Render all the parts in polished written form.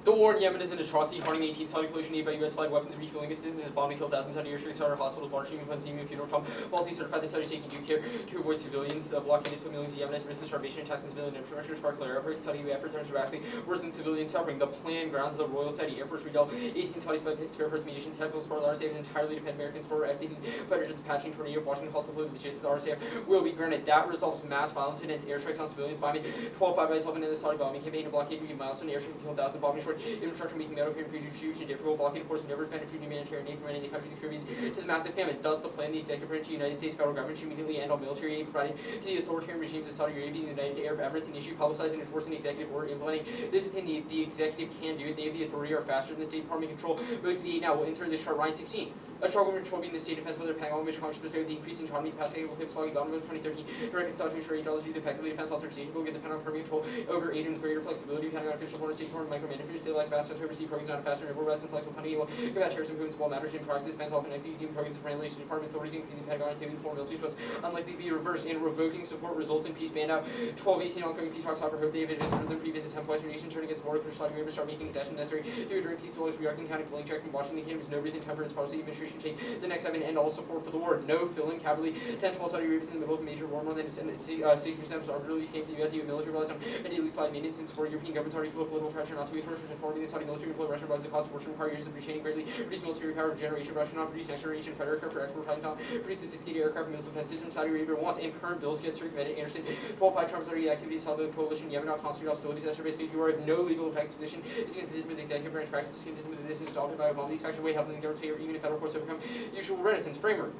The war in Yemen is an atrocity, harming 18 Saudi coalition aid by U.S. supplied weapons, refueling assistance, and bombing killed thousands Saudi airstrikes, started hospitals, water treatment plants, even funeral Trump policy certified the Saudis taking due care to avoid civilians. The blockade has put millions of Yemenis at risk of starvation, attacks on civilian infrastructure, sparked clear outbreaks. Saudi efforts are dramatically worse than civilian suffering. The plan grounds the Royal Saudi Air Force Redoubt 18 Saudi spare parts, munitions, technical support. The RSAF entirely depend Americans for F-18 fighter jets, Apache, Tornado. Washington calls the gist of the RSAF will be granted. That resolves mass violence and ends airstrikes on civilians, bombing 12 5 helping in the Saudi bombing campaign. A blockade would be milestone airstrikes killed thousands, bombing short infrastructure, making metal appear food distribution difficult. Blockade force never defended food and humanitarian aid from any countries contributing to the massive famine. Thus, the plan, the executive branch of the United States federal government should immediately end all military aid provided to the authoritarian regimes of Saudi Arabia and the United Arab Emirates, and issue, publicize, and enforce an executive order implementing this opinion. The executive can do it. They have the authority, are faster than the State Department control. Most of the aid now will insert this chart. Ryan 16. A struggle with control being the state defense, whether Pangong, which Congress was with the increasing autonomy, past able clips, following bombs 2013, direct to $8 due to effectively defense authorization will get the Pentagon permanent control over aid and greater flexibility, depending on official foreign state department micromanagement, stabilize fast to oversee programs, not a faster and more less than flexible funding, will combat terrorism movements, while matters in practice, defense often executing programs of regulation department authorities, increasing Pentagon activity, foreign military sweats, unlikely to be reversed, and revoking support results in peace. Banned out 12-18 ongoing peace talks offer hope they have advanced further. Previous attempt Western nation turn against border push Saudi Arabia start making conditions necessary to during peace dollars. Reacting county pulling check from Washington Kingdom is no reason temperance policy administration take the next step and end all support for the war. No filling cavalry 10 12 Saudi Arabia is in the middle of a major war. More than 60% of armed release came from the U.S. military relies on a daily supply of maintenance since for European governments already feel political pressure not to be forced informing the Saudi military employ Russian bribes that cost fortune require years of retaining greatly reduced military power generation. Russia not produce next generation fighter aircraft for export Titan produce sophisticated aircraft and missile defense systems Saudi Arabia wants, and current bills get circumvented. Anderson 12-5 Trump's already activities saw the coalition Yemen not constitute hostilities as based you are of no legal effect position is consistent with the executive branch practice, is consistent with the decisions adopted by Obama. These factors weigh heavily in the government's favor, even if federal courts overcome usual reticence. Framework.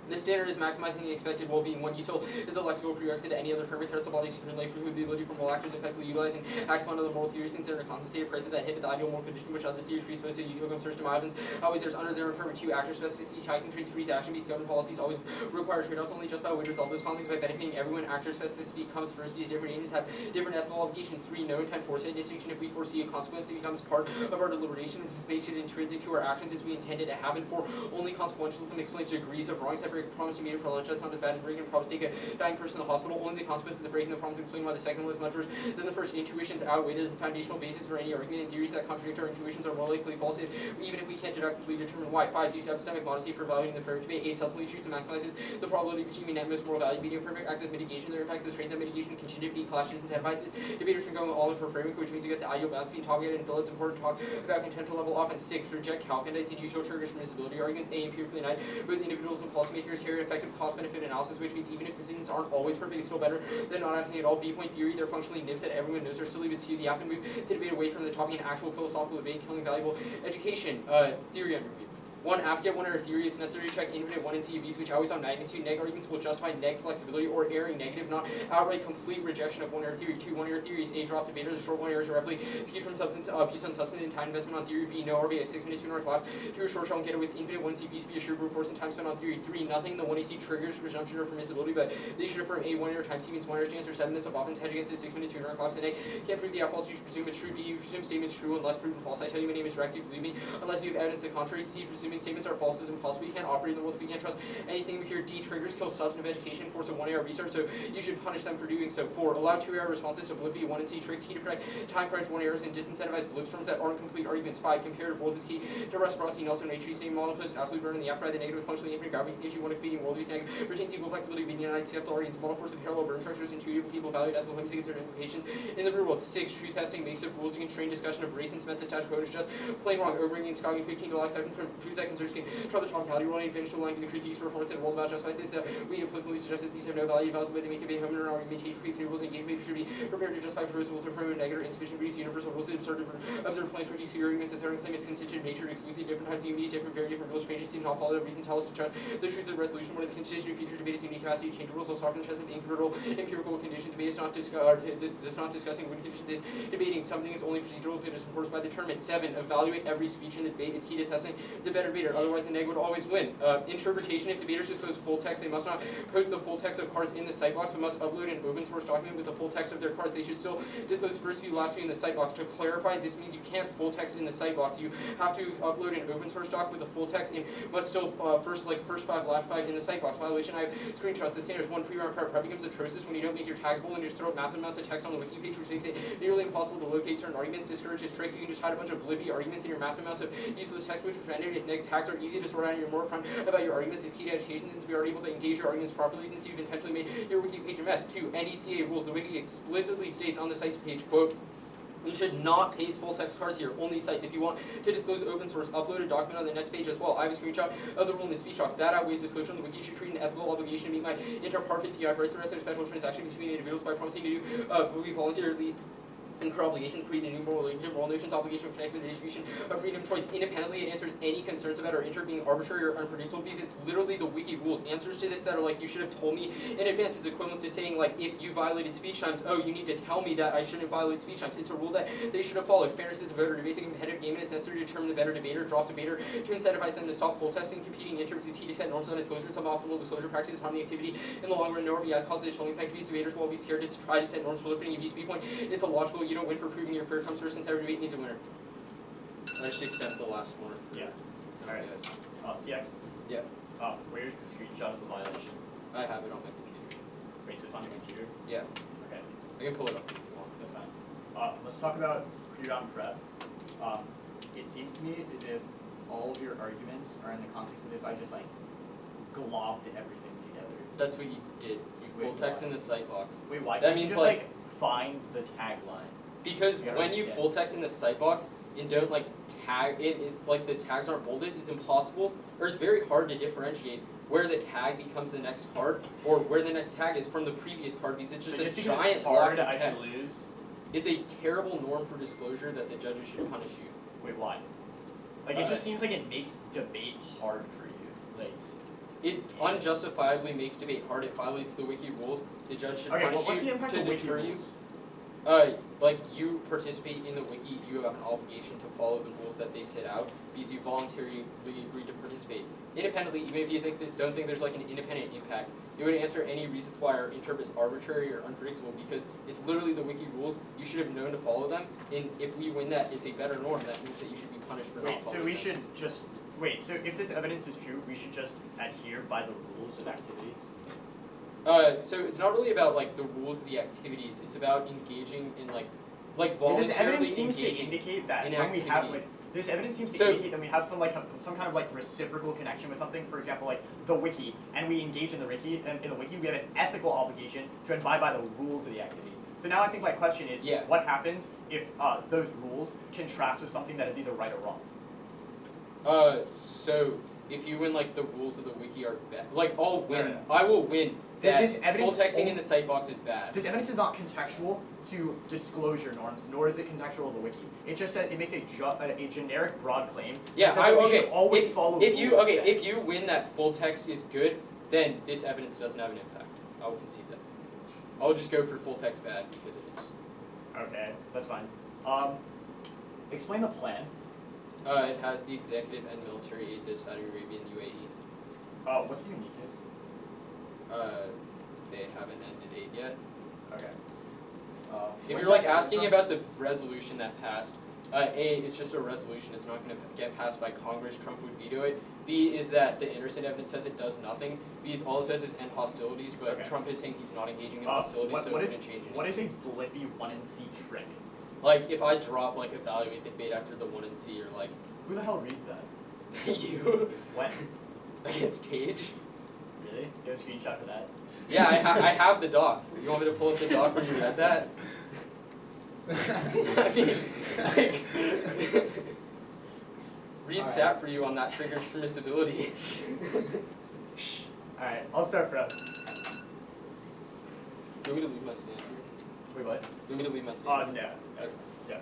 This standard is maximizing the expected well-being. One util is a lexical prerequisite to any other framework. Threats of body secret life preclude the ability for moral actors to effectively utilize and act upon other moral theories considered a constant state of crisis that hit the ideal moral condition which other theories presuppose to utilize search to my evidence. Always there's under their affirmative 2 actor specificity, Titan traits, freeze action based government policies always require trade-offs only justify which resolve those conflicts by benefiting everyone. Actor specificity comes first because different agents have different ethical obligations. 3 no intent foresight distinction. If we foresee a consequence, it becomes part of our deliberation, which is based intrinsic to our actions as we intended to happen. 4 only consequentialism explains degrees of wrong. Separate promise you made for that's not as bad as breaking a promise to take a dying person to the hospital. Only the consequences of breaking the promise explain why the second one is much worse than the first. Intuitions outweigh the foundational basis for any argument, and theories that contradict our intuitions are more likely false, even if we can't deductively determine why. 5 use epistemic modesty for evaluating the fair debate. A subtly chooses and maximizes the probability of achieving net most moral value. Medium perfect acts as mitigation. Their impacts the strength of mitigation, contingency, clashes, incentivizes debaters from going all in for framing, which means you get the ideal balance between talking and fill. It's important to talk about contentious level often. 6 reject calculates and usual triggers from disability arguments. A empirically denied both individuals and policymakers carry effective cost-benefit analysis, which means even if decisions aren't always perfect, it's still better than not happening at all. B-point theory, they're functionally nibs that everyone knows are silly, but skew the outcome move to debate away from the topic and actual philosophical debate, killing valuable education. Theory under review. 1. After get 1 error theory, it's necessary to check infinite 1 and C abuse, which always on magnitude. Neg arguments will justify neg flexibility or erring negative, not outright complete rejection of 1 error theory. 2. 1 error theory is A. Drop debater. The short 1 error is directly skewed from substance abuse on substance and time investment on theory. B. No RB at 6 minutes 2 hour class. 2. A short shall get it with infinite 1 C abuse via sheer brute force and time spent on theory. 3. Nothing in the 1 AC triggers presumption or permissibility, but they should affirm A. 1 error time C means 1 error stands or 7 minutes of offense hedge against a 6 minute 2 hour class. And A. Can't prove the out false. You should presume it's true. B. You presume statements true unless proven false. I tell you my name is Rex. You believe me unless you have evidence to the contrary. C. Presuming statements are false is impossible. We can't operate in the world if we can't trust anything we hear. D. Triggers kill substantive education, force a 1 error research, so you should punish them for doing so. 4. Allow 2 error responses to blip B. 1 and C tricks key to protect time crunch 1 errors and disincentivize blip storms that aren't complete arguments. 5. Comparative worlds is key to reciprocity. Nelson Ray same model post absolute burn in the afterlife. The negative functionally infinite gravity issue 1 competing world with negative retains equal flexibility being united acceptable arguments model force of parallel burn structures intuitive people valued ethical things to consider implications in the real world. 6. Truth testing makes up rules to constrain discussion of race and cement the status quo is just plain wrong. Overringing and scogging 15 to 7 from 2 seconds or skin trouble totality rolling finish the line to the critiques performance and world about justifies this. We implicitly suggest that these have no value values the way they make a home and argumentation creates new rules and game should be prepared to justify proposed rules or promote negative or insufficient reason universal rules to observe plans critiques to arguments as certain claim its constituent nature to exclusively different types of unities, different very different rules changes seem not follow the reason tell us to trust the truth of the resolution. One of the constituent features debate is unique capacity to change rules, also often chest of incontrovertible empirical conditions. Debate is not discussing when conditions is debating something is only procedural if it is enforced by the determinant. 7. Evaluate every speech in the debate. It's key to assessing the better better debater, otherwise the neg would always win. Interpretation, if debaters disclose full text, they must not post the full text of cards in the site box, but must upload an open source document with the full text of their cards. They should still disclose first view, last view in the site box. To clarify, this means you can't full text in the site box. You have to upload an open source doc with the full text and must still first 5, last 5 in the site box. Violation, I have screenshots. The standards 1 pre-round prep becomes atrocious when you don't make your tags bold and just throw up massive amounts of text on the wiki page, which makes it nearly impossible to locate certain arguments. Discourages tricks. You can just hide a bunch of blibby arguments in your massive amounts of useless text, which rendered if neg tags are easy to sort out and you're more upfront about your arguments. Is key to education since we are able to engage your arguments properly since you've intentionally made your wiki page a mess. 2. NECA rules. The wiki explicitly states on the site's page, quote, you should not paste full text cards here, only cites. If you want to disclose open source, upload a document on the next page as well. I have a screenshot of the rule in the speech doc. That outweighs disclosure on the wiki. You should treat an ethical obligation to meet my inter par 50. I have rights to rest of special transaction between individuals by promising to do we voluntarily incur obligation to create a new moral relationship. Moral notions obligation connected with the distribution of freedom of choice. Independently, it answers any concerns about our inter being arbitrary or unpredictable because it's literally the wiki rules. Answers to this that are like, you should have told me in advance is equivalent to saying like, if you violated speech times, oh, you need to tell me that I shouldn't violate speech times. It's a rule that they should have followed. Fairness is a voter debates a competitive game and it's necessary to determine the better debater, drop debater, to incentivize them to stop full testing, competing interests. It's key to set norms on disclosure. Some optimal disclosure practices harm the activity in the long run. No RVIs cause additional impact. These debaters will be scared to try to set norms for lifting a VSP point. It's illogical. You don't win for proving your fair comes first, since every debate needs a winner. Let's just accept the last one. Yeah. Alright. CX? Yeah. Where's the screenshot of the violation? I have it on my computer. Wait, so it's on your computer? Yeah. Okay. I can pull it up if you want. That's fine. Let's talk about pre-round prep. It seems to me as if all of your arguments are in the context of if I just like globbed everything together. That's what you did. You full text in the site box. Wait, why? That Can't means you just like find the tagline? Because when you full text in the site box and don't like tag it, like the tags aren't bolded, it's impossible, or it's very hard to differentiate where the tag becomes the next card or where the next tag is from the previous card because it's just a giant block of text. I should lose? It's a terrible norm for disclosure that the judges should punish you. Wait, why? Like it just seems like it makes debate hard for you. Like it unjustifiably makes debate hard. It violates the wiki rules. The judge should punish what's you the impact to of wiki deter you. rules? Like you participate in the wiki, you have an obligation to follow the rules that they set out because you voluntarily agreed to participate. Independently, even if you don't think there's like an independent impact, it would answer any reasons why our interp is arbitrary or unpredictable because it's literally the wiki rules. You should have known to follow them, and if we win that, it's a better norm. That means that you should be punished for not following them. So if this evidence is true, we should just adhere by the rules of activities? So it's not really about like the rules of the activities. It's about engaging in like voluntarily this evidence seems to indicate that when we have this evidence seems to indicate that we have some kind of like reciprocal connection with something. For example, like the wiki, and we engage in the wiki. And in the wiki, we have an ethical obligation to abide by the rules of the activity. So now I think my question is, what happens if those rules contrast with something that is either right or wrong? So if you win like the rules of the wiki are bad, like I'll win. I will win. That this full texting in the site box is bad. This evidence is not contextual to disclosure norms, nor is it contextual to the wiki. It just says it makes a generic, broad claim. Yeah, we should always follow if rules. If you win that full text is good, then this evidence doesn't have an impact. I will concede that. I'll just go for full text bad because it is. Okay, that's fine. Explain the plan. It has the executive and military aid to Saudi Arabia and UAE. What's the uniqueness? They haven't ended aid yet. Okay. If you're like asking about the resolution that passed, A, it's just a resolution. It's not going to get passed by Congress. Trump would veto it. B is that the innocent evidence says it does nothing. B is all it does is end hostilities, but Trump is saying he's not engaging in hostilities, so it wouldn't change anything. What is a blippy 1NC trick? Like, if I drop, like, evaluate the debate after the 1NC, or like... Who the hell reads that? You. When? Against Tage. Really? You have a screenshot for that? Yeah, I have the doc. You want me to pull up the doc when you read that? I mean, like... Read sat for you on that triggers permissibility. Alright, I'll start, bro. Do you want me to leave my stand here? Wait, what? Do you want me to leave my stand? No. Okay. Yeah.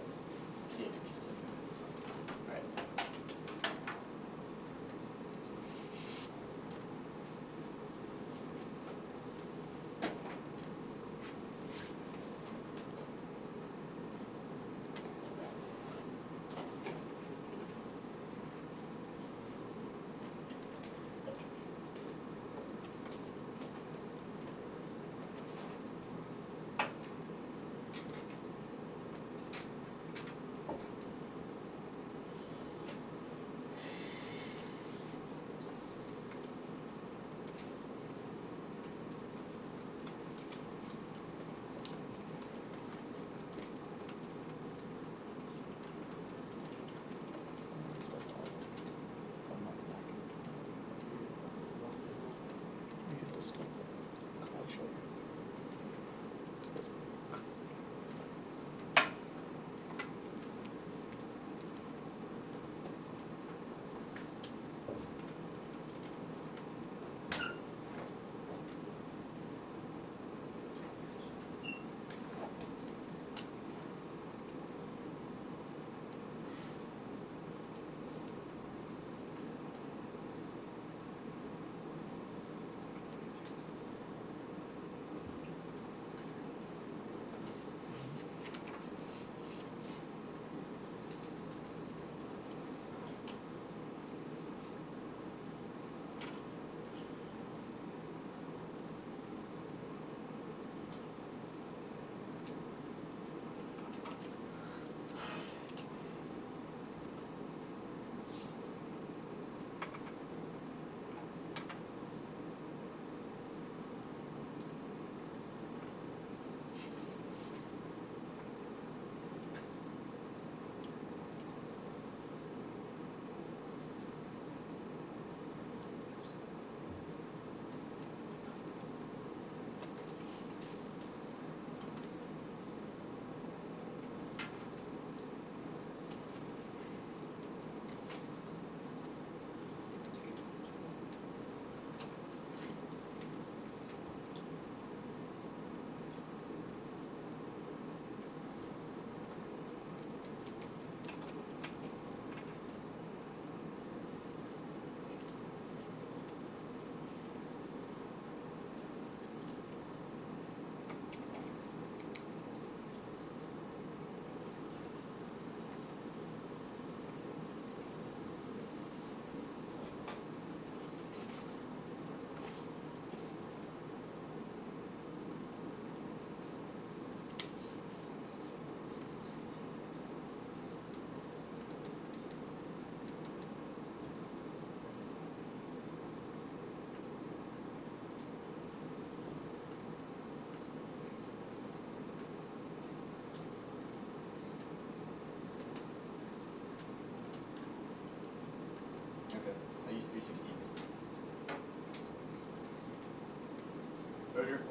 is 316.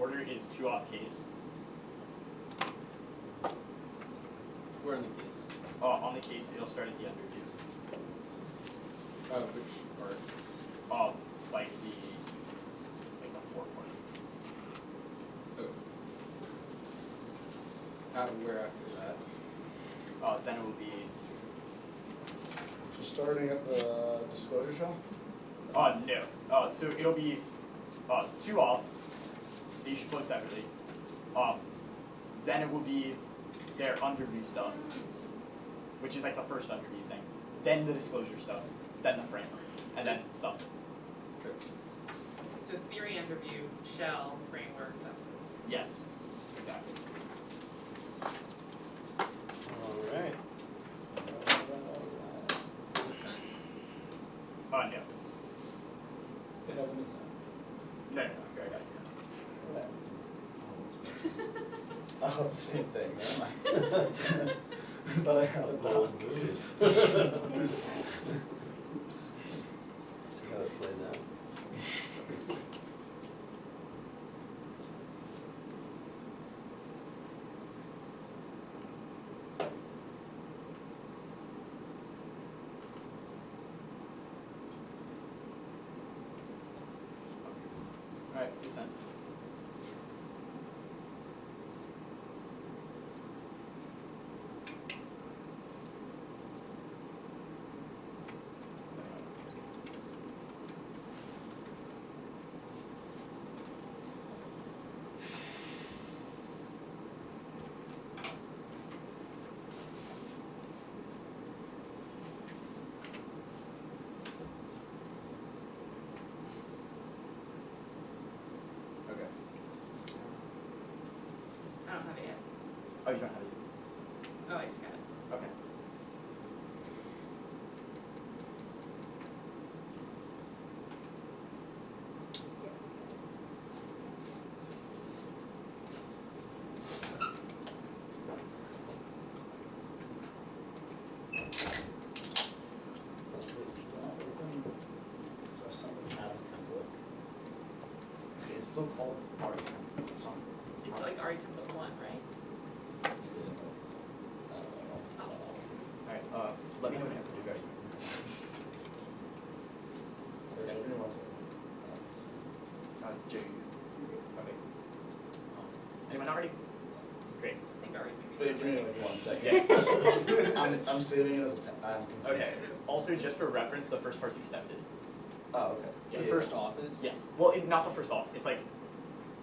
Order is 2 off case. Where in the case? On the case, it'll start at the under 2. Which part? Like the 4 point. Oh. Where after that? Then it will be. So starting at the disclosure shell? No. So it'll be 2 off. That you should float separately. Then it will be their underview stuff, which is like the first underview thing. Then the disclosure stuff. Then the framework. And then substance. Sure. So theory, underview, shell, framework, substance. Yes. Exactly. Alright. No. It hasn't been sent. No. I got it. Oh, it's the same thing, never mind. But I had it down. See how it plays out. Alright, it's sent. Okay. I don't have it yet. Oh, you don't have it. Oh, I just got it. Okay. So something has a template. Okay, it's still called party template or something. It's like RE template 1, right? Alright, let me know when you're ready. Give me 1 second. Zhou. Okay. Anyone not ready? Great. I think RE maybe. Wait, give me like 1 second. Yeah. I'm saving it as a I'm confused. Okay. Also, just for reference, the first part's accepted. Oh, okay. Yeah. The first off is? Yes. Well, not the first off. It's like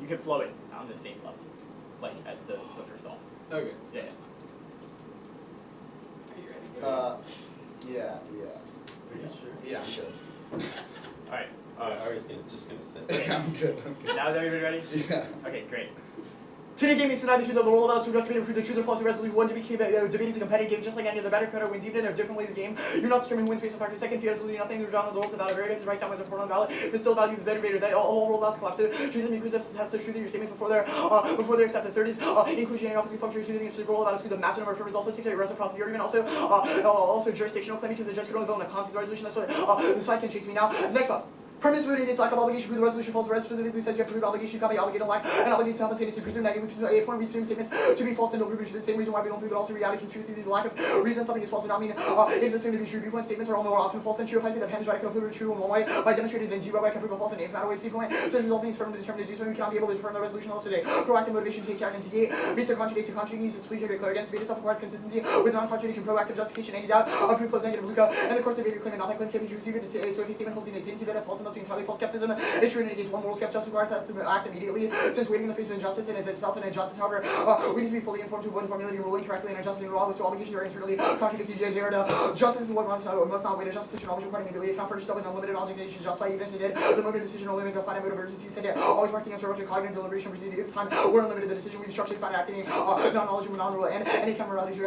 you can flow it on the same level, like as the first off. Okay. Yeah. Are you ready? Yeah. Yeah, I'm good. All right. I was just gonna say. Okay. I'm good. Now is everybody ready? Yeah. Okay, great. Today game is tonight the truth of the role of us who have to prove the truth or false resolution. One debate is a competitive game just like any other. Better credit wins even. There are different ways of the game. You're not determining who wins based on factor. Second, if you absolutely nothing, you're drawn on the rules without a variable. Right down with the report on the ballot. But still value the better rater. They all roll outs collapse. Choose them because that's the truth of your statements before they're accepted. Third is inclusion and opposite function. Choosing if the role about a the massive number of firms also takes a reciprocity argument. Also jurisdictional claim because the judge could only vote on a constant resolution. That's what the side can chase me now. Next up. Permissibility is lack of obligation to prove the resolution false. The rest specifically says you have to prove the obligation. You can't be obligated on lack and obligation simultaneously presume negative. We presume a point. We presume statements to be false and don't prove it. The same reason why we don't prove that also reality conspiracy. The lack of reason something is false does not mean it is assumed to be true. Viewpoint statements are all more often false than true. If I say that pen is right, I can prove it true in one way. By demonstrating it in zero, I can prove it false in eight ways. Viewpoint. So the result means firm to determine to do so. We cannot be able to determine the resolution also today. Proactive motivation to take action to gate. Means to contradict means to speak or declare against. Debate itself requires consistency with non-contradicting proactive justification. Any doubt a proof of negative Luca. And the course of debate claim and not that claim can be true. So if a statement holds in its incident false, it must be entirely false. Skepticism. It's true against one moral skeptic requires us to act immediately. Since waiting in the face of injustice and is itself an injustice, however, we need to be fully informed to avoid the formula ruling correctly and adjusting the law. So obligations are internally contradicting justice is what must not wait. A justice decision always requiring immediately account for yourself with unlimited obligation justify even if it did. The moment decision no limits of finite mode of urgency said it. Always working against cognitive deliberation proceeding at the time. We're unlimited the decision we structurally find acting non-knowledgeable, non-rule and any camerality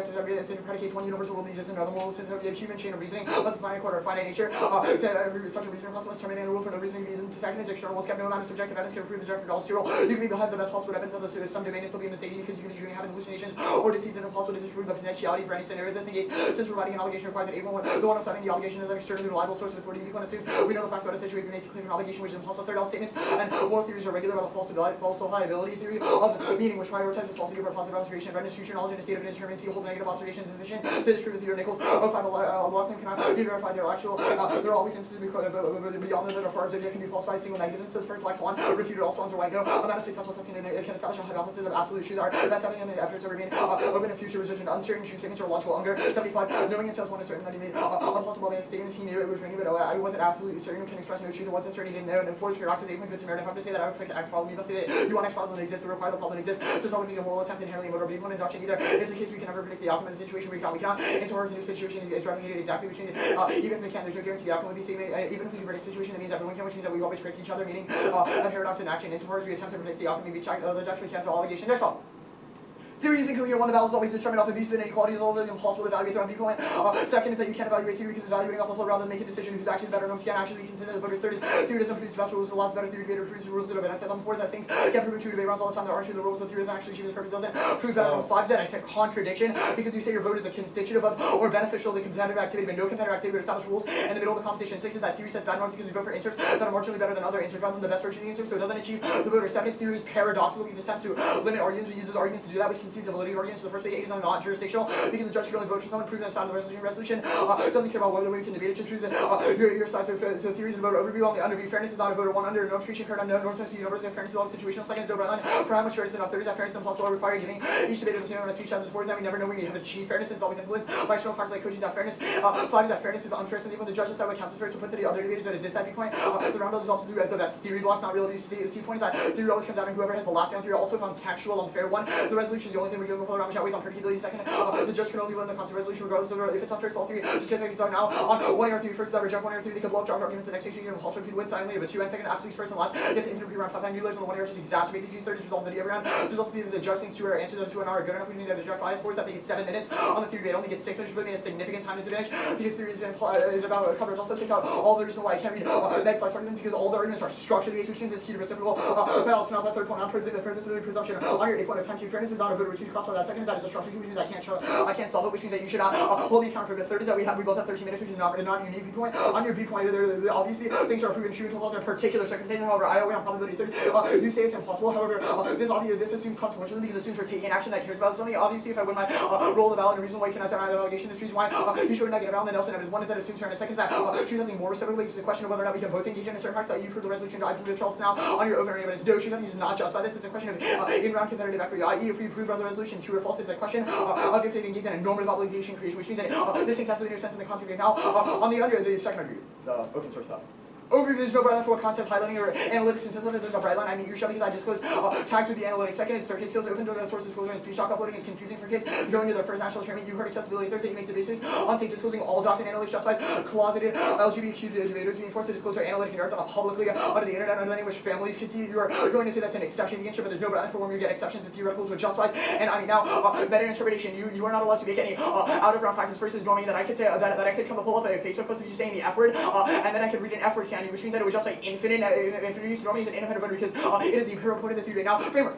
predicates one universal rule exists and another moral sense of the human chain of reasoning. Let's define a quarter of finite nature. Such a reason possible determining the rule for no reason. The second is external rules. Kept no amount of subjective evidence can prove the director all zero. You can have the best possible evidence of some domain and still be mistaken because you can be dreaming, having hallucinations or disease and impossible to disprove the potentiality for any scenarios. This negates since providing an allegation requires that everyone, the one assigning the allegation is an externally reliable source of authority. Viewpoint assumes we know the facts about a situation. We make the claim of an obligation which is impossible. Third, all statements and moral theories are regular by the falsifiability theory of meaning, which prioritizes falsity over positive observation. Of institutional knowledge in a state of indeterminacy, hold negative observations sufficient to disprove the theory of Nichols. O5 law claim cannot be verified. They're actual. There are always instances beyond that are far observed yet can be falsified. Single negative instances for black swan refuted all swans are white. No amount of successful testing can establish a hypothesis of absolute truth. That's having the efforts to remain open in future research and uncertain true statements or logical hunger. 75. Knowing in sales one is certain that he made impossible statements. He knew it was raining, but I wasn't absolutely certain. Can express no truth. It wasn't certain he didn't know. And fourth, paradox is even good Samaritan. If I'm to say that I would fix X problem, you must say that you want X problem to exist to require the problem to exist. To solve a moral attempt inherently motor be one induction either. It's the case we can never predict the outcome of the situation. We cannot. Insofar as the new situation is replicated exactly between even if we can, there's no guarantee the outcome of the statement. Even if we can predict a situation, that means everyone can, which means that we always predict each other. Meaning a paradox in action. Insofar as we attempt to predict the outcome of each act, the actually cancel obligation. Next one. Theory is incoherent. One, the battle is always determined off abuse and inequality is a little bit impossible to evaluate through viewpoint. Second is that you can't evaluate theory because evaluating off the floor rather than make a decision whose action is better. Norms can't actually be considered the voters. Third, theory doesn't produce the best rules, but lots of better theory data produces rules that are benefit them. Fourth, that things get proven true debate rounds all the time. There are true the rules of theory doesn't actually achieve the purpose, doesn't prove better norms. Five, that it's a contradiction because you say your vote is a constitutive of or beneficial to competitive activity, but no competitive activity would establish rules in the middle of the competition. Six is that theory sets bad norms because we vote for answers that are marginally better than other answers rather than the best version of the answer, so it doesn't achieve the voter. Seven is theory is paradoxical because it attempts to limit arguments, but uses arguments to do that, which concedes the validity of arguments. So the first eight is not jurisdictional because the judge can only vote for someone proven inside of the resolution. Resolution doesn't care about whether we can debate it, just proves that your side. So theories of voter overview on the underview. Fairness is not a voter one under norms creation paradigm. No norms to universal fairness is all situational. Second is no line for how much fairness enough. Third is that fairness is impossible require giving each debate the same amount of speech time. Fourth is that we never know when we have achieved fairness. It's always influenced by external factors like coaching. That fairness. Five is that fairness is unfair. Something when the judge decide what counts as fair, so put to the other debaters at a disadvantage point. The round is also as the best theory blocks, not real use. The point is that theory always comes down to whoever has the last say on theory. Also found textual unfair one. The resolution is the only thing we're doing before the round which outweighs on predictability. Second, the judge can only win the concept resolution regardless of if it's unfair. All three. Just get back to talk now on one AR theory. First, that reject one AR theory. They can blow up drop arguments the next station. You can also win silently, but two and second absolutes first and last. Yes, infinite round 5 times. You learn on the one AR just exacerbate the third is resolved video round. There's also the judge thinks 2 AR answers of 2 an hour are good enough. We need to reject 5. Fourth, that they get 7 minutes on the theory debate. Only get 6 minutes, but a significant time disadvantage because theory is about coverage. Also checks out all the reason why I can't read Meg Flex arguments because all the arguments are structurally based, which means it's key to reciprocal balance. Now that third point, I'm presenting the presumption on your 8 point of time to fairness is not a voter which you cross by that. Second is that it's a structure, which means I can't solve it, which means that you should not hold me account for. The third is that we both have 13 minutes, which is not unique viewpoint. On your B point, obviously things are proven true until in particular circumstances. However, I weigh on probability 30. You say it's impossible. However, this assumes consequentially because it assumes we're taking action that cares about something. Obviously, if I win my roll of the ballot, the reason why can I say I have an allegation, the reason why you should negative round the Nelson evidence. One is that assumes fairness. Second is that choose something more reciprocally. It's a question of whether or not we can both engage in a certain practice that you prove the resolution. I prove the Charles now on your overbearing evidence. No, choose nothing is not just by this. It's a question of in-round competitive equity. I.e., if we prove the resolution true or false, it's a question of if they engage in a normative obligation creation, which means that this makes absolutely no sense in the concept. Now, on the under, the second argument, the open source stuff. Overview, there's no bright line for what concept highlighting or analytics and synthesis. There's a bright line. I mean, usually because I disclose tags would be analytics. Second is circuit skills. Open to the source disclosure and speech doc uploading is confusing for kids. Going to their first national training, you heard accessibility Thursday. You make the basics on safe disclosing all docs and analytics justifies closeted LGBTQ debaters being forced to disclose their analytic nerds on a publicly under the internet under any which families can see. You are going to say that's an exception to the intro, but there's no bright line for when you get exceptions to theoreticals which justifies. And I mean now meta interpretation. You are not allowed to make any out of round practice. First is normally that I could say that I could come and pull up a Facebook post of you saying the F word, and then I could read an F word candy, which means that it would justify infinite use normally is an independent voter because it is the empirical point of the theory. Now, framework.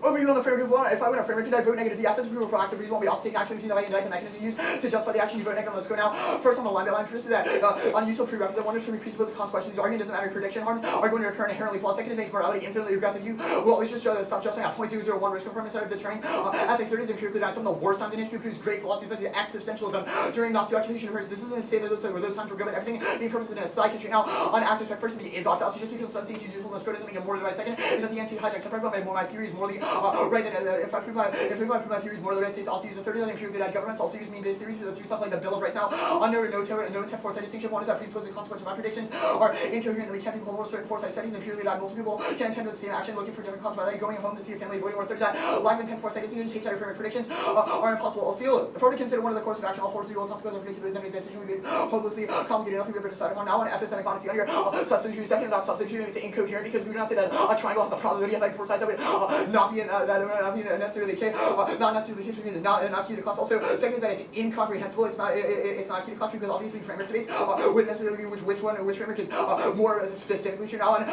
Overview on the framework. If I win a framework, can I vote negative? The F is proof of proactive reason won't be off taking action, which means that I can indict the mechanism used to justify the action you vote negative. Let's go now. First on the line by line. First is that on useful prerequisite. One is to presuppose consequences. The argument doesn't matter. Prediction harms are going to occur inherently flawed. Second is make morality infinitely regressive. You will always just stop justifying at 0.001 risk of performance of the train. Ethics. Third is empirically done. Some of the worst times in history produce great philosophies like the existentialism during Nazi occupation occurs. This isn't to say that those times were good, but everything being purposed in a psychiatry. Now on active effect. First is the is off fallacy. Just because some states use usefulness doesn't make it more than right. Second is that the anti-hijack. Separate by my theory is morally right than if I prove my theories more than the United States, I'll use the 30 that empirically bad governments. Also use mean-based theories through stuff like the Bill of Rights. Now, under no intent foresight distinction. One is that presupposing consequences of my predictions are incoherent that we can't be culpable of certain foresight settings. Empirically bad multiple people can intend with the same action, looking for different consequences. Going home to see a family voting. Or third is that lack of intent foresight distinction takes out your predictions are impossible. Also, if we're to consider one of the course of action, all four will consequences of ridiculous any decision we made hopelessly complicated. Nothing we ever decided on. Now, on epistemic honesty under substitution is definitely not substitution. It's incoherent because we do not say that a triangle has the probability of like 4 sides that would not be necessarily the case. Not necessarily the case because it's not key to class. Also, second is that it's incomprehensible. It's not key to class because obviously framework debates wouldn't necessarily be which framework is more specifically true now. And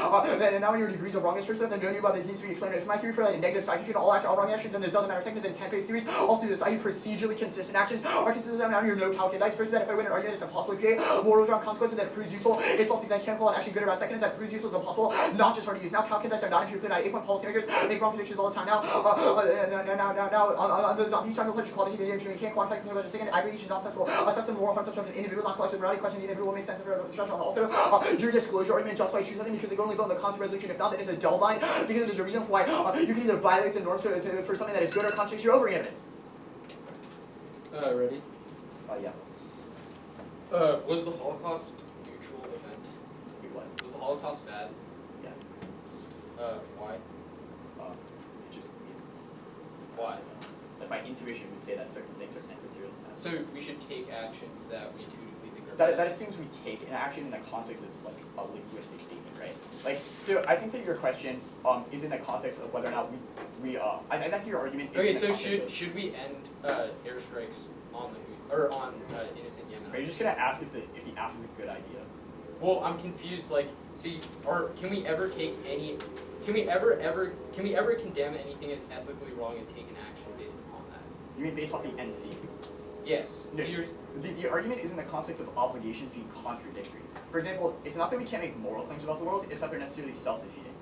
now in your degrees of wrongness for stuff, then don't you about this needs to be explained. If my theory provided negative side treat all wrong actions, then it doesn't matter. Second is in 10-page series. Also, this procedurally consistent actions are consistent now your no calculus. First is that if I win an argument, it's impossible to create more rules around consequences that it proves useful. It's something that can call it actually good about. Second is that proves useful is impossible, not just hard to use. Now calculus are not improved. Now 8-point policymakers make wrong predictions all the time. Now on these types of lecture quality data, you can't quantify conclusions. Second, aggregation nonsensical. Assess the moral concept of an individual, not collective morality question. The individual makes sense of the discussion. Also, your disclosure argument just like choose something because they can only vote on the concept resolution. If not, then it's a double bind because there's a reason for why you can either violate the norms for something that is good or contradicts your overing evidence. Ready? Yeah. Was the Holocaust neutral event? It was. Was the Holocaust bad? Yes. Why? It just is. Why? Like my intuition would say that certain things are necessarily bad. So we should take actions that we intuitively think are bad. That assumes we take an action in the context of like a linguistic statement, right? Like, so I think that your question is in the context of whether or not I think your argument is. Okay, in the so context should we end airstrikes on innocent Yemen? Are you just gonna ask if the app is a good idea? Well, I'm confused. Like, can we ever condemn anything as ethically wrong and take an action based upon that? You mean based off the NC? Yes. No, So the argument is in the context of obligations being contradictory. For example, it's not that we can't make moral claims about the world, it's that they're necessarily self-defeating.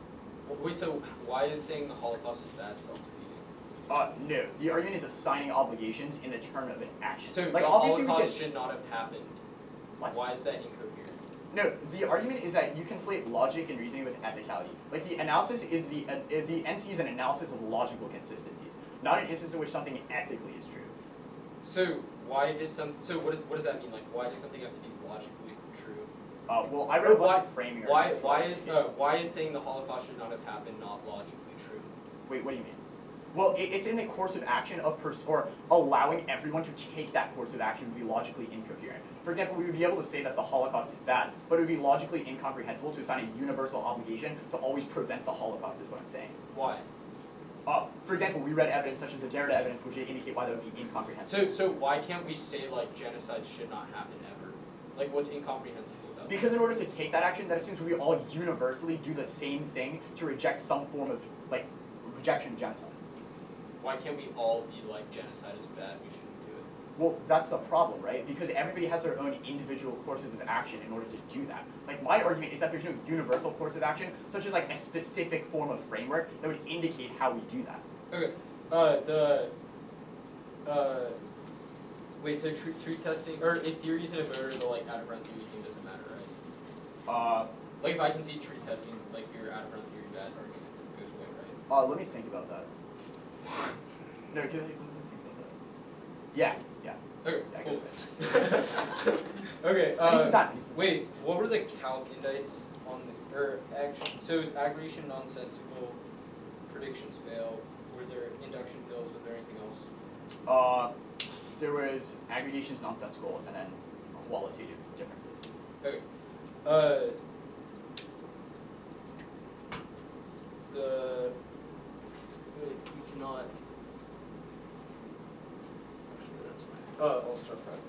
wait, so why is saying the Holocaust is bad self-defeating? No. The argument is assigning obligations in the term of an action. So like, the obviously Holocaust should not have happened. What? Why is that incoherent? No, the argument is that you conflate logic and reasoning with ethicality. Like, the analysis is the NC is an analysis of logical consistencies, not an instance in which something ethically is true. So what does that mean? Like, why does something have to be logically true? Well, I wrote a bunch of framing arguments. Why is saying the Holocaust should not have happened not logically true? Wait, what do you mean? Well, it's in the course of action of or allowing everyone to take that course of action would be logically incoherent. For example, we would be able to say that the Holocaust is bad, but it would be logically incomprehensible to assign a universal obligation to always prevent the Holocaust, is what I'm saying. Why? For example, we read evidence such as the Derrida evidence, which would indicate why that would be incomprehensible. So why can't we say, like, genocide should not happen ever? Like, what's incomprehensible about that? Because in order to take that action, that assumes we all universally do the same thing to reject some form of, like, rejection of genocide. Why can't we all be like, genocide is bad, we shouldn't do it? Well, that's the problem, right? Because everybody has their own individual courses of action in order to do that. Like, my argument is that there's no universal course of action, such as, like, a specific form of framework that would indicate how we do that. Okay, wait, so truth testing, or if theories in a voter, the, like, out-of-round theory thing doesn't matter, right? Like, if I can see truth testing, like, your out-of-round theory bad argument goes away, right? Let me think about that. No, let me think about that. Yeah. Okay, Yeah, I cool. guess Okay, I need some time. wait, what were the calc indites on the, or action, so it was aggregation nonsensical, predictions fail, were there induction fails, was there anything else? There was aggregations nonsensical and then qualitative differences. Okay, we cannot, actually that's fine, I'll start right.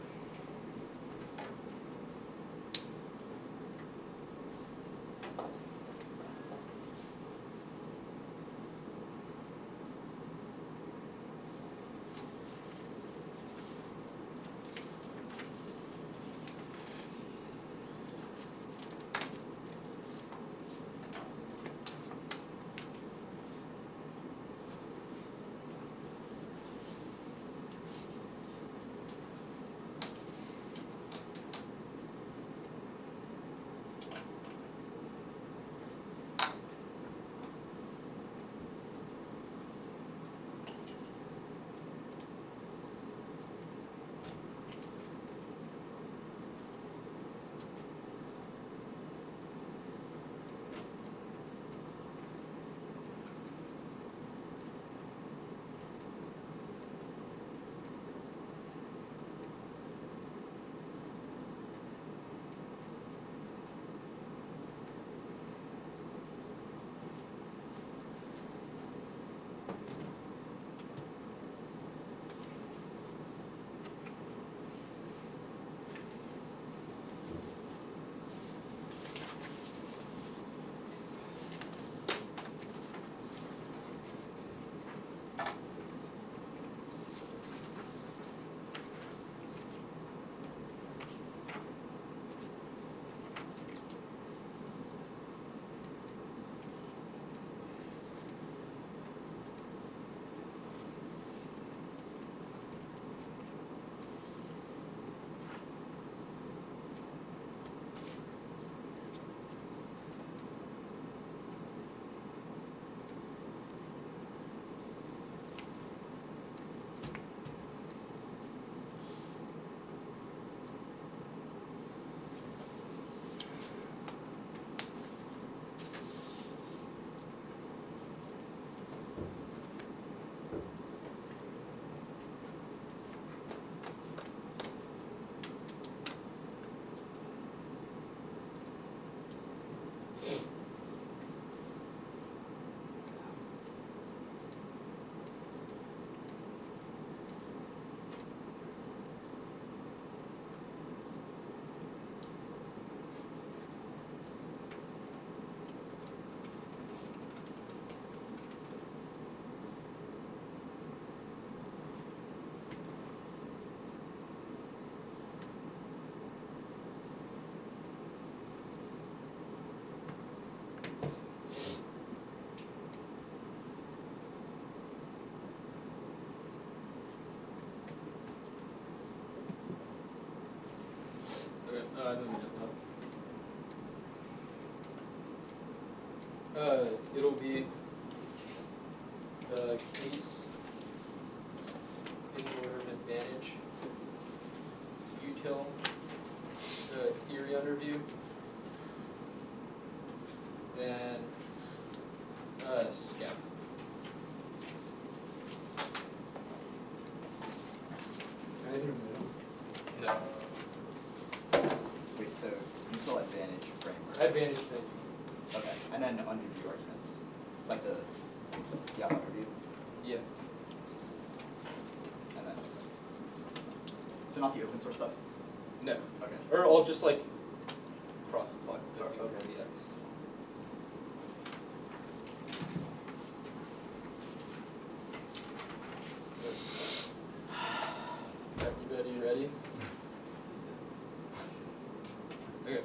It'll be case in order of advantage, util, theory underview, then SCAP. Either middle. No. Wait, so util advantage framework. Advantage, thank you. Okay, and then underview arguments, like the underview, Yeah. and then so not the open source stuff. No. Okay. Or I'll just like cross apply the Oh, thing okay. with CX. Everybody ready? Okay.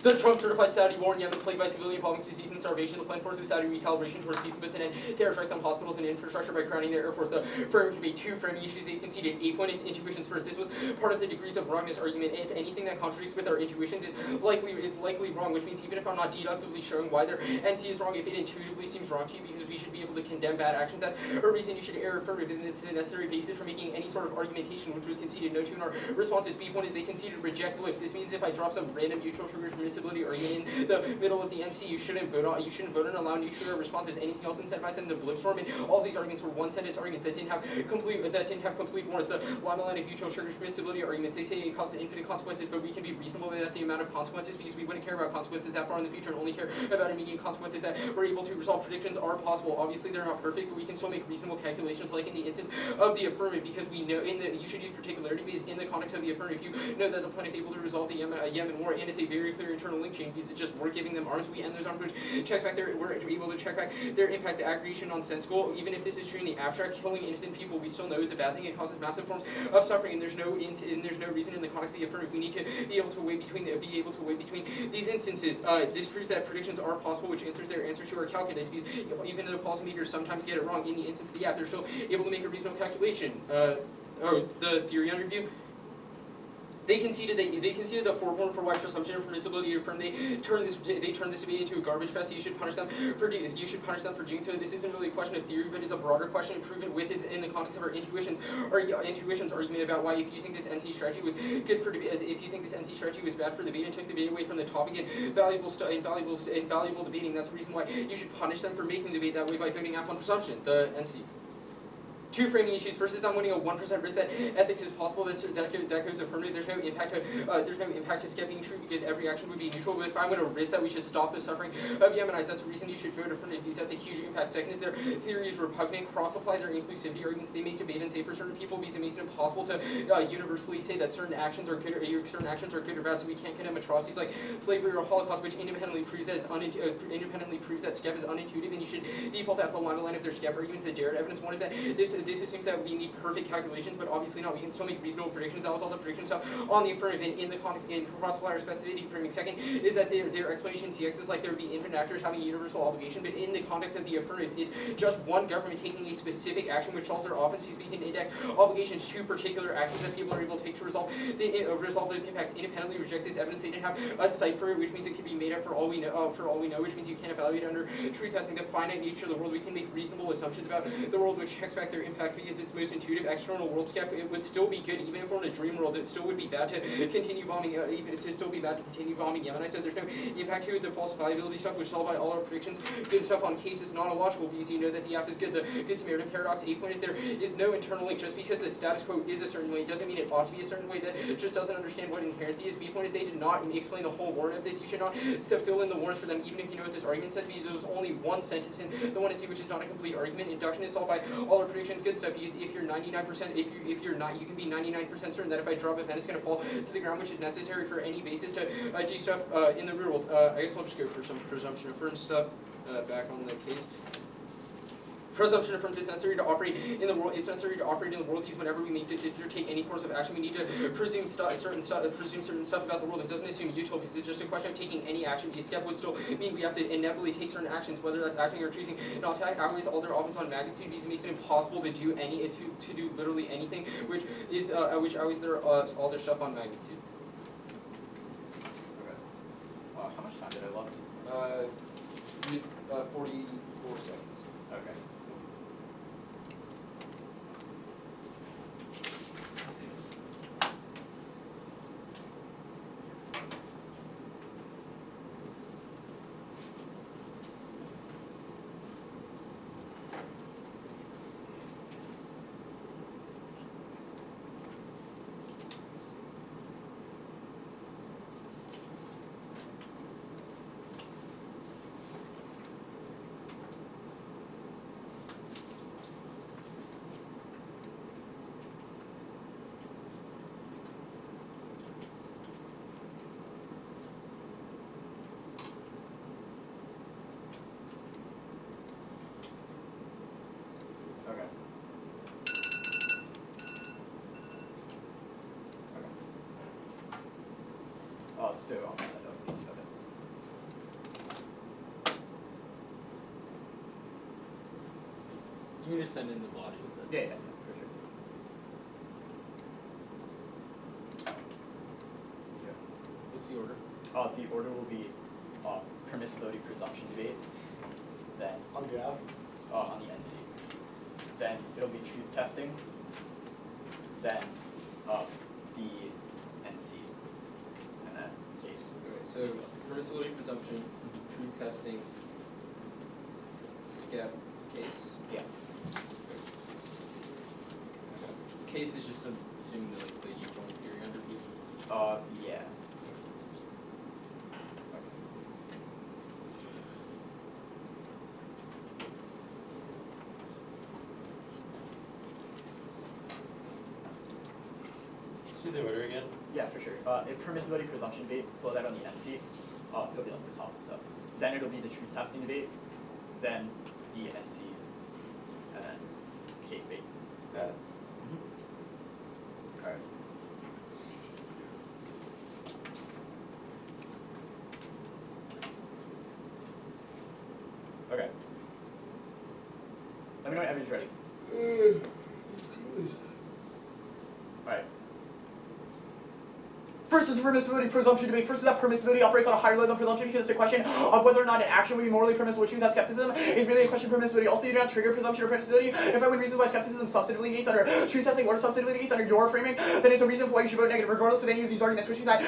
The Trump-certified Saudi war in Yemen is plagued by civilian poverty, disease, and starvation. The plan forces Saudi recalibration towards peace and puts an end to terror strikes on hospitals and infrastructure by crowning their air force. The firm debate two framing issues they conceded. 8 point is intuitions first. This was part of the degrees of wrongness argument. If anything that contradicts with our intuitions is likely wrong, which means even if I'm not deductively showing why their NC is wrong, if it intuitively seems wrong to you, because we should be able to condemn bad actions, that's a reason you should err affirmative, and it's the necessary basis for making any sort of argumentation, which was conceded. No two in our responses. B point is they conceded reject blips. This means if I drop some random neutral trigger permissibility argument in the middle of the NC, you shouldn't vote on allow neutral responses. Anything else incentivize them to blip storm, and all these arguments were one sentence arguments that didn't have complete warrants. The line of neutral trigger permissibility arguments, they say it causes infinite consequences, but we can be reasonable about the amount of consequences because we wouldn't care about consequences that far in the future and only care about immediate consequences that we're able to resolve. Predictions are possible. Obviously they're not perfect, but we can still make reasonable calculations, like in the instance of the affirmative, because we know you should use particularity because in the context of the affirmative, you know that the plan is able to resolve the Yemen war, and it's a very clear internal link chain because it's just we're giving them arms, we end those arms, which checks back we're able to check back their impact, the aggregation on sense goal. Even if this is true in the abstract, killing innocent people we still know is a bad thing. It causes massive forms of suffering, and there's no reason in the context of the affirmative we need to be able to weigh between these instances. This proves that predictions are possible, which answers to our calculus, because even though policymakers sometimes get it wrong, in the instance of the app, they're still able to make a reasonable calculation. The theory on review. They conceded the forewarn for wide presumption of permissibility to affirm. They turned this debate into a garbage fest. You should punish them for doing so. This isn't really a question of theory, but it's a broader question. Proven with it in the context of our intuitions argument about why if you think this NC strategy was good for if you think this NC strategy was bad for debate and took the debate away from the topic and valuable debating, that's the reason why you should punish them for making the debate that way by voting up on presumption. The NC. Two framing issues. First is I'm winning a 1% risk that ethics is possible. That goes affirmative. There's no impact to SCAP being true because every action would be neutral. But if I'm going to risk that we should stop the suffering of Yemenites, that's the reason you should vote affirmative because that's a huge impact. Second is their theory is repugnant. Cross-apply their inclusivity arguments. They make debate unsafe for certain people because it makes it impossible to universally say that certain actions are good or bad. So we can't condemn atrocities like slavery or Holocaust, which independently proves that SCAP is unintuitive, and you should default to the line of their SCAP arguments. The dared evidence. One is that this assumes that we need perfect calculations, but obviously not. We can still make reasonable predictions. That was all the prediction stuff on the affirmative in cross-supplier specificity framing. Second is that their explanation CX is like there would be infinite actors having a universal obligation, but in the context of the affirmative, it's just one government taking a specific action which solves their offense because we can index obligations to particular actions that people are able to take to resolve those impacts. Independently reject this evidence. They didn't have a site for it, which means it can be made up for all we know. Which means you can't evaluate it under truth testing. The finite nature of the world, we can make reasonable assumptions about the world, which checks back their impact because it's most intuitive. External world SCAP, it would still be good even if we're in a dream world. It still would be bad to continue bombing. Yemenites. So there's no impact to it. The falsifiability stuff, which solved by all our predictions. Good stuff on case is not illogical because you know that the app is good. The Good Samaritan paradox. 8 point is there is no internal link. Just because the status quo is a certain way doesn't mean it ought to be a certain way. That just doesn't understand what inherency is. B point is they did not explain the whole warrant of this. You should not fill in the warrant for them, even if you know what this argument says, because there was only one sentence in the one to see, which is not a complete argument. Induction is solved by all our predictions. Good stuff. Because if you're 99%, if you're not, you can be 99% certain that if I drop a pen, it's going to fall to the ground, which is necessary for any basis to do stuff in the real world. I guess I'll just go for some presumption affirmed stuff back on the case. Presumption affirms it's necessary to operate in the world. It's necessary to operate in the world because whenever we make decisions or take any course of action, we need to presume certain stuff about the world. It doesn't assume util because it's just a question of taking any action. Because SCAP would still mean we have to inevitably take certain actions, whether that's acting or choosing not to act. Outweighs all their offense on magnitude because it makes it impossible to do to do literally anything, which outweighs their all their stuff on magnitude. Okay. Wow, how much time did I left? With 44 seconds. Okay. Okay. So I'm gonna send out these evidence. Do you just send in the body with Yeah, it? yeah, for sure. Yeah. What's the order? The order will be permissibility presumption debate, then On draft? on the NC. Then it'll be truth testing, then the NC, and then case. Okay, so permissibility presumption, truth testing, scab, case. Yeah. Case is just assuming that like plays your own theory under review. Yeah. See the order again? Yeah, for sure. Permissibility presumption debate, flow that on the NC. It'll be like the top and stuff. Then it'll be the truth testing debate, then the NC, and then case debate. Got it. Alright. Okay. Let me know when everybody's ready. Alright. First is permissibility presumption debate. First is that permissibility operates on a higher level than presumption because it's a question of whether or not an action would be morally permissible, which means that skepticism is really a question of permissibility. Also, you do not trigger presumption or permissibility. If I would reason why skepticism substantively negates under truth testing or substantively negates under your framing, then it's a reason for why you should vote negative regardless of any of these arguments, which means that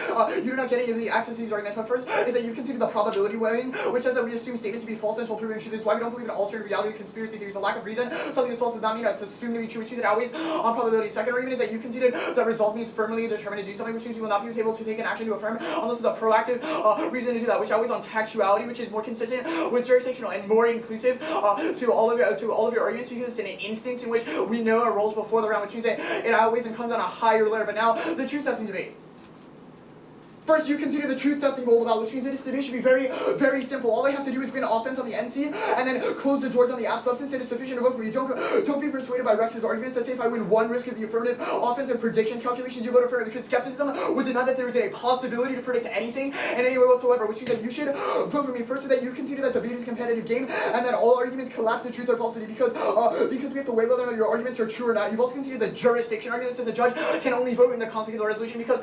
you do not get any of the access to these arguments. But first is that you've considered the probability weighing, which says that we assume statements to be false and will prove true. This is why we don't believe in alternative reality or conspiracy theories. A lack of reason, something that's false does not mean that it's assumed to be true, which means that outweighs on probability. Second argument is that you considered that resolve means firmly determined to do something, which means you will not be able to take an action to affirm unless it's a proactive reason to do that, which outweighs on textuality, which is more consistent with jurisdictional and more inclusive to all of your arguments, because it's an instance in which we know our roles before the round, which means that it outweighs and comes on a higher layer. But now the truth testing debate. First, you consider the truth testing role about, which means that this debate should be very, very simple. All I have to do is win offense on the NC and then close the doors on the app substance. It is sufficient to vote for me. Don't be persuaded by Rex's arguments that say if I win one risk of the affirmative offense and prediction calculations, you vote affirmative, because skepticism would deny that there is a possibility to predict anything in any way whatsoever, which means that you should vote for me. First, so that you consider that debate is a competitive game and that all arguments collapse to truth or falsity because we have to weigh whether or not your arguments are true or not. You've also considered the jurisdiction argument that the judge can only vote in the context of the resolution because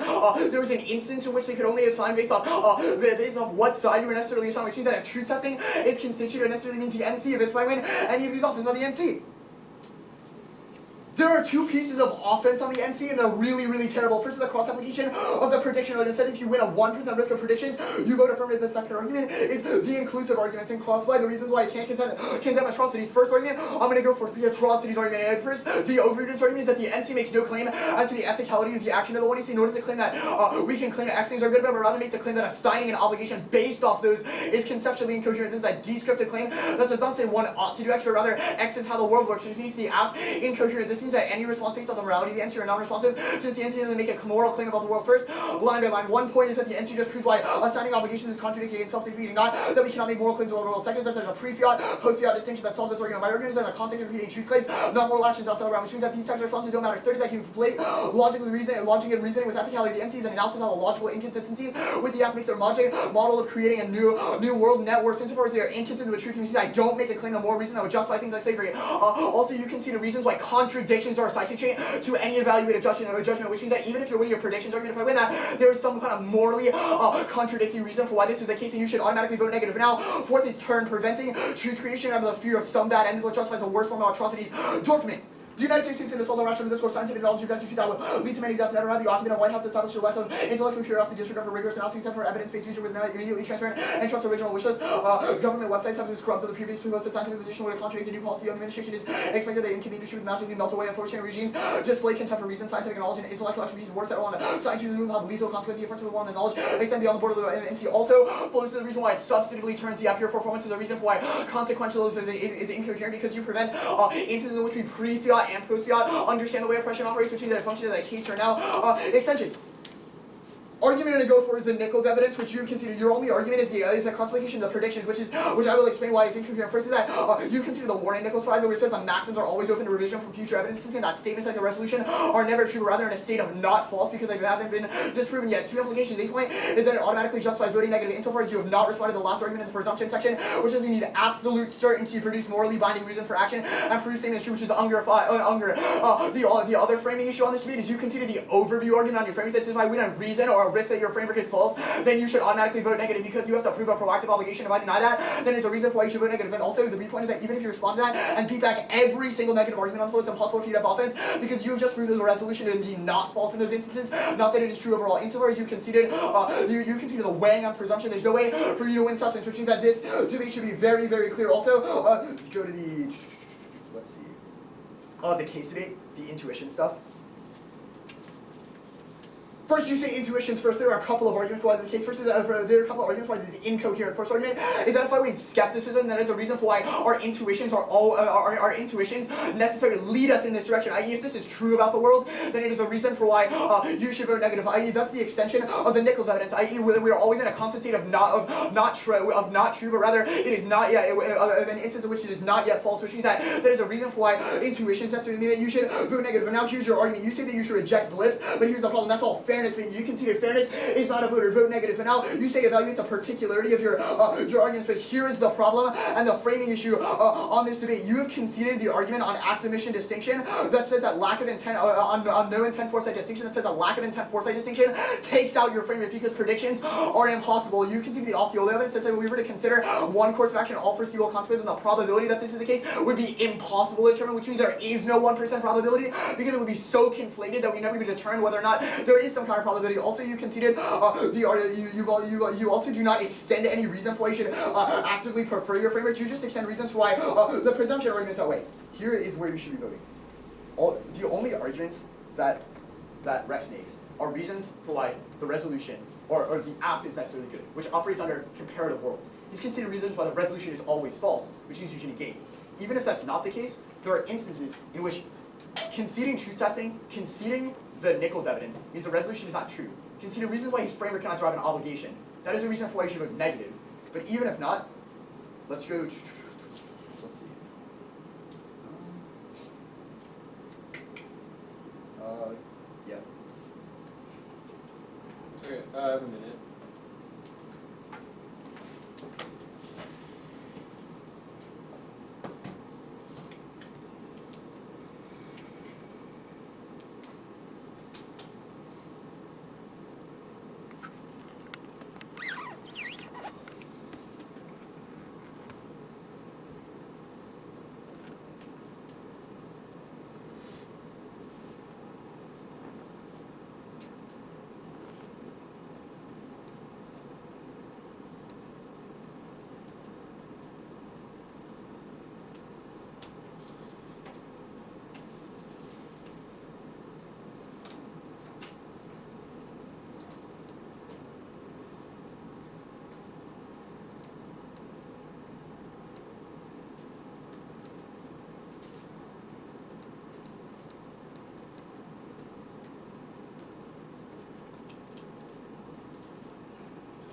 there was an instance in which they could only assign based off what side you were necessarily assigned, which means that if truth testing is constituted, it necessarily means the NC if I win any of these offenses on the NC. There are two pieces of offense on the NC, and they're really, really terrible. First is the cross-application of the prediction. Instead, if you win a 1% risk of predictions, you vote affirmative. The second argument is the inclusive arguments in cross-apply. The reasons why I can't condemn atrocities. First argument, I'm going to go for the atrocities argument. And first, the overevidence argument is that the NC makes no claim as to the ethicality of the action of the one you see, nor does it claim that we can claim that X things are good, but rather makes the claim that assigning an obligation based off those is conceptually incoherent. This is a descriptive claim that does not say one ought to do X, but rather X is how the world works, which means the F incoherent. This means that any response based on the morality of the NC are non-responsive, since the NC doesn't make a moral claim about the world. First, line by line, one point is that the NC just proves why assigning obligations is contradictory and self-defeating, not that we cannot make moral claims about the world. Second is that there's a pre-fiat, post-fiat distinction that solves this argument. My argument is that in the context of repeating truth claims, not moral actions outside the realm, which means that these types of responses don't matter. Third is that you conflate logic with reasoning, and logic and reasoning with ethicality. The NC is an analysis of a logical inconsistency with the F makes their logic model of creating a new world network. Insofar as they are inconsistent with truth, means I don't make a claim of moral reason that would justify things like slavery. Also, you can see the reasons why contradict predictions are a psychic chain to any evaluated judgment, which means that even if you're winning your predictions argument, if I win that, there is some kind of morally contradictory reason for why this is the case, and you should automatically vote negative. Now, fourth is turn preventing truth creation out of the fear of some bad end that justifies the worst form of atrocities. Dorfman. The United States thinks in assault on rational discourse, scientific knowledge, objective truth that will lead to many deaths. Never had the occupant of White House establish a lack of intellectual curiosity, disregard for rigorous analysis, except for evidence-based research with immediately transparent and trust original wish list. Government websites have been corrupt to the previous proposed scientific position would contradict the new policy. The administration is expected to inconvene industry with magically melt away authoritarian regimes, display contempt for reason, scientific knowledge, and intellectual expertise. Worse settle on scientific rules have lethal consequences. The effects of the world and knowledge extend beyond the border of the NC. Also, follows to the reason why it substantively turns the pure performance to the reason for why consequential is incoherent, because you prevent instances in which we pre-fiat and post-fiat understand the way oppression operates, which means that it functions as a case or now extensions. Argument you're going to go for is the Nichols evidence, which you consider your only argument is the classification of the predictions, which I will explain why it's incoherent. First is that you consider the Warren-Nichols prize, where it says the maxims are always open to revision from future evidence, something that statements like the resolution are never true, but rather in a state of not false because they haven't been disproven yet. Two implications. A point is that it automatically justifies voting negative insofar as you have not responded to the last argument in the presumption section, which is we need absolute certainty to produce morally binding reason for action and produce statements true, which is Unger. The other framing issue on this debate is you consider the overview argument on your framing. This is why we don't reason or a risk that your framework is false, then you should automatically vote negative because you have to prove a proactive obligation. If I deny that, then there's a reason for why you should vote negative. And also, the B point is that even if you respond to that and beat back every single negative argument on the floor, it's impossible for you to have offense because you have just proved the resolution to be not false in those instances, not that it is true overall. Insofar as you conceded, you conceded the weighing on presumption, there's no way for you to win substance, which means that this debate should be very, very clear. Also, go to the, let's see, the case debate, the intuition stuff. First, you say intuitions first. There are a couple of arguments why the case. First, there are a couple of arguments why this is incoherent. First argument is that if I win skepticism, then it's a reason for why our intuitions our intuitions necessarily lead us in this direction. I.e., if this is true about the world, then it is a reason for why you should vote negative. I.e., that's the extension of the Nichols evidence. I.e., we are always in a constant state of not true, but rather it is not yet of an instance in which it is not yet false, which means that there is a reason for why intuitions necessarily mean that you should vote negative. But now here's your argument. You say that you should reject blips, but here's the problem. That's all fairness. You conceded fairness is not a vote negative. But now you say evaluate the particularity of your arguments. But here is the problem and the framing issue on this debate. You have conceded the argument on act omission distinction that says that lack of intent on no intent foresight distinction that says that lack of intent foresight distinction takes out your framework because predictions are impossible. You conceded the Osceola evidence that said if we were to consider one course of action all foreseeable consequences and the probability that this is the case would be impossible to determine, which means there is no 1% probability because it would be so conflated that we never be determined whether or not there is some kind of probability. Also, you conceded you also do not extend any reason for why you should actively prefer your framework. You just extend reasons for why the presumption arguments are. Wait, here is where you should be voting. The only arguments that Rex makes are reasons for why the resolution or the app is necessarily good, which operates under comparative worlds. He's considered reasons why the resolution is always false, which means you should negate. Even if that's not the case, there are instances in which conceding truth testing, conceding the Nichols evidence means the resolution is not true. Consider reasons why his framework cannot drive an obligation. That is a reason for why you should vote negative. But even if not, let's go. Let's see. Yeah. Okay, I have a minute.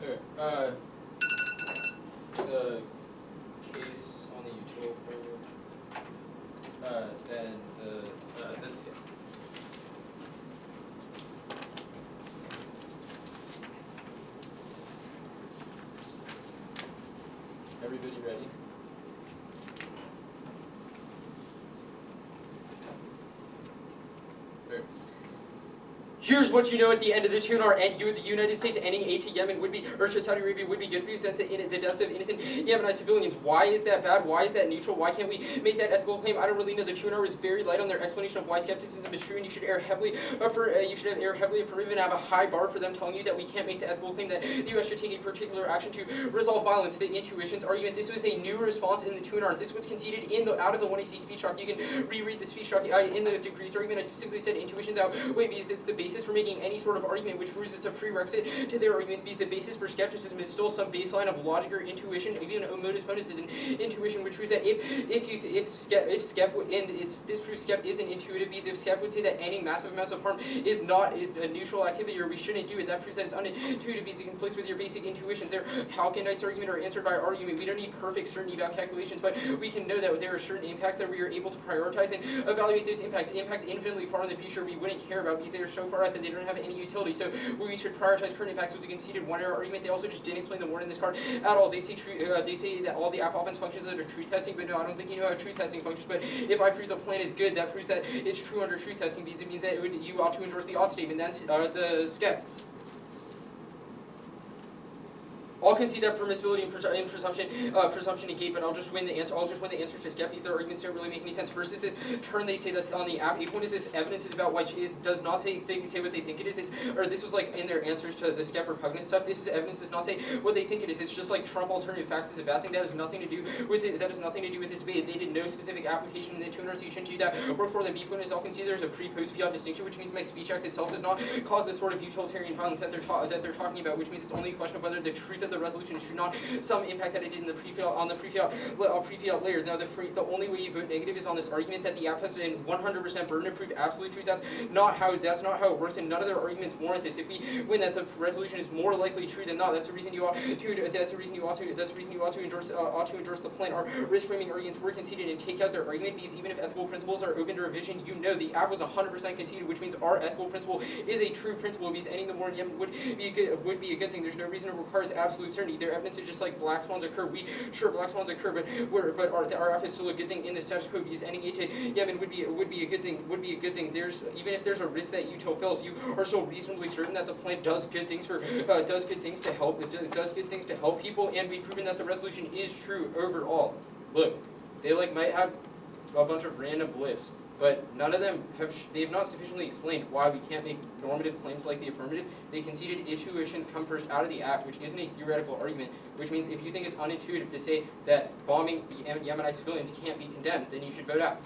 Okay, the case on the util framework, then that's it. Everybody ready? Here's what you know at the end of the tunar, and you, the United States, ending aid to Yemen would be, or to Saudi Arabia would be good news since the deaths of innocent Yemenite civilians. Why is that bad? Why is that neutral? Why can't we make that ethical claim? I don't really know. The tunar is very light on their explanation of why skepticism is true, and you should err heavily affirmative and have a high bar for them telling you that we can't make the ethical claim that the U.S. should take a particular action to resolve violence. The intuitions argument. This was a new response in the tunar. This was conceded out of the 1AC speech doc. You can reread the speech doc. In the degrees argument, I specifically said intuitions outweigh because it's the basis for making any sort of argument, which proves it's a prerequisite to their arguments because the basis for skepticism is still some baseline of logic or intuition. Even modus ponens is an intuition, which proves that if skep and this proves skep isn't intuitive because if skep would say that any massive amounts of harm is a neutral activity or we shouldn't do it, that proves that it's unintuitive because it conflicts with your basic intuitions. Their Halkindites argument are answered by argument. We don't need perfect certainty about calculations, but we can know that there are certain impacts that we are able to prioritize and evaluate those impacts. Impacts infinitely far in the future we wouldn't care about because they are so far out that they don't have any utility. So we should prioritize current impacts was a conceded one-error argument. They also just didn't explain the warning in this card at all. They say that all the offense functions under truth testing, but no, I don't think you know how truth testing functions. But if I prove the plan is good, that proves that it's true under truth testing because it means that you ought to endorse the odd statement. That's the skep. I'll concede that permissibility and presumption negate, but I'll just win the answer. I'll just win the answers to skep because their arguments don't really make any sense. First is this turn they say that's on the app. One is this evidence is about which does not say what they think it is. Or this was like in their answers to the skep repugnant stuff. This is evidence does not say what they think it is. It's just like Trump alternative facts is a bad thing. That has nothing to do with it. That has nothing to do with this debate. They did no specific application in the tuner, so you shouldn't do that. Or for the B point is I'll concede there's a pre-post fiat distinction, which means my speech act itself does not cause the sort of utilitarian violence that they're talking about, which means it's only a question of whether the truth of the resolution is true, not some impact that it did in the pre-fiat layer. Now, the only way you vote negative is on this argument that the app has a 100% burden of proof absolute truth. That's not how it works, and none of their arguments warrant this. If we win that the resolution is more likely true than not, that's the reason you ought to endorse the plan. Our risk framing arguments were conceded and take out their argument because even if ethical principles are open to revision, you know the app was 100% conceded, which means our ethical principle is a true principle because ending the war in Yemen would be a good thing. There's no reason it requires absolute certainty. Their evidence is just like black swans occur. Black swans occur, but our app is still a good thing in the status quo because ending aid to Yemen would be a good thing. There's even if there's a risk that UTIL fails, you are still reasonably certain that the plan does good things to help people, and we've proven that the resolution is true overall. Look, they might have a bunch of random blips, but none of them they have not sufficiently explained why we can't make normative claims like the affirmative. They conceded intuitions come first out of the act, which isn't a theoretical argument, which means if you think it's unintuitive to say that bombing Yemenite civilians can't be condemned, then you should vote out.